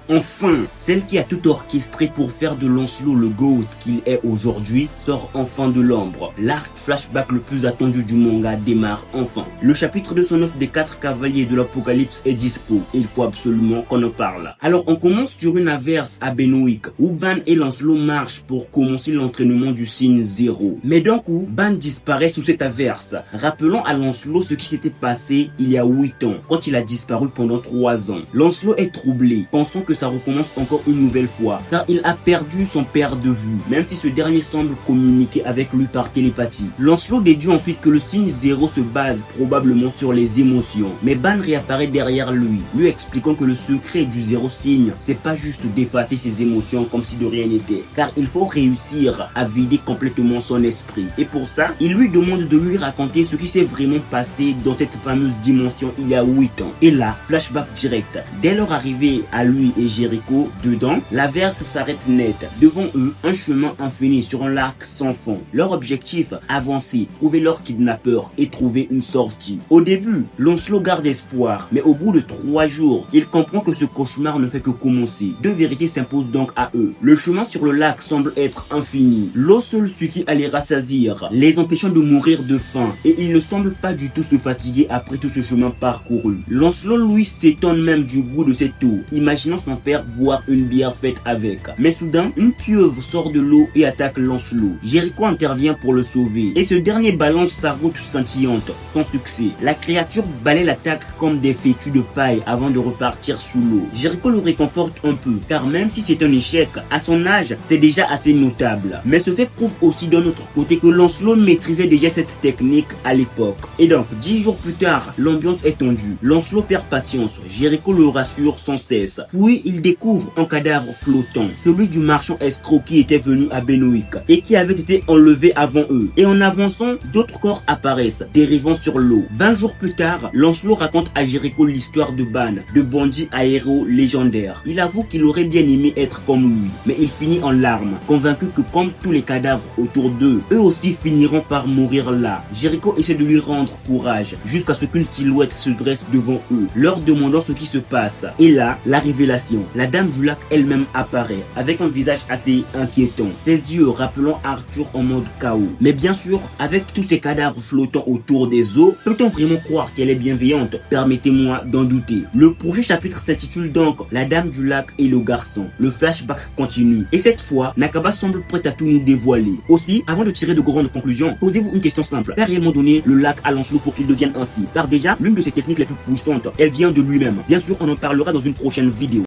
Enfin, celle qui a tout orchestré pour faire de Lancelot le GOAT qu'il est aujourd'hui sort enfin de l'ombre. L'arc flashback le plus attendu du manga démarre enfin. Le chapitre 209 des 4 cavaliers de l'Apocalypse est dispo. Il faut absolument qu'on en parle. Alors on commence sur une averse à Benoît où Ban et Lancelot marchent pour commencer l'entraînement du signe 0. Mais d'un coup, Ban disparaît sous cette averse, rappelant à Lancelot ce qui s'était passé il y a 8 ans, quand il a disparu pendant 3 ans. Lancelot est troublé, pensant que ça recommence encore une nouvelle fois, car il a perdu son père de vue, même si ce dernier semble communiquer avec lui par télépathie. Lancelot déduit ensuite que le signe 0 se base probablement sur les émotions, mais Ban réapparaît derrière lui expliquant que le secret du 0 signe, c'est pas juste d'effacer ses émotions comme si de rien n'était, car il faut réussir à vider complètement son esprit. Et pour ça, il lui demande de lui raconter ce qui s'est vraiment passé dans cette fameuse dimension il y a 8 ans. Et là, flashback direct. Dès leur arrivée à lui et Jericho, dedans, l'averse s'arrête net. Devant eux, un chemin infini sur un lac sans fond. Leur objectif, avancer, trouver leur kidnappeur et trouver une sortie. Au début, Lancelot garde espoir, mais au bout de 3 jours, il comprend que ce cauchemar ne fait que commencer. Deux vérités s'imposent donc à eux. Le chemin sur le lac semble être infini. L'eau seule suffit à les rassasier, les empêchant de mourir de faim, et ils ne semblent pas du tout se fatiguer après tout ce chemin parcouru. Lancelot, lui, s'étonne même du goût de cette eau, imaginant son père boire une bière faite avec. Mais soudain, une pieuvre sort de l'eau et attaque Lancelot. Jericho intervient pour le sauver, et ce dernier balance sa route scintillante, sans succès. La créature balaie l'attaque comme des fétus de paille avant de repartir sous l'eau. Jericho le réconforte un peu, car même si c'est un échec, à son âge, c'est déjà assez notable. Mais ce fait prouve aussi d'un autre côté que Lancelot maîtrisait déjà cette technique à l'époque. Et donc, 10 jours plus tard, l'ambiance est tendue. Lancelot perd patience, Jericho le rassure sans cesse. Puis il découvre un cadavre flottant, celui du marchand escroc qui était venu à Benoît et qui avait été enlevé avant eux. Et en avançant, d'autres corps apparaissent, dérivant sur l'eau. 20 jours plus tard, Lancelot raconte à Jericho l'histoire de Ban, de bandit à héros légendaire. Il avoue qu'il aurait bien aimé être comme lui, mais il finit en larmes, convaincu que comme tous les cadavres autour d'eux, eux aussi finiront par mourir là. Jericho essaie de lui rendre courage, jusqu'à ce qu'une silhouette se dresse devant eux, leur demandant ce qui se passe. Et là, la révélation. La dame du lac elle-même apparaît, avec un visage assez inquiétant, ses yeux rappelant Arthur en mode chaos. Mais bien sûr, avec tous ces cadavres flottant autour des eaux, peut-on vraiment croire qu'elle est bienveillante? Permettez-moi d'en douter. Le prochain chapitre s'intitule donc La dame du lac et le garçon. Le flashback continue. Et cette fois, Nakaba semble prête à tout nous dévoiler. Aussi, avant de tirer de grandes conclusions, posez-vous une question simple. Qu'a réellement donné le lac à Lancelot pour qu'il devienne ainsi? Car déjà, l'une de ses techniques les plus puissantes, elle vient de lui-même. Bien sûr, on en parlera dans une prochaine vidéo.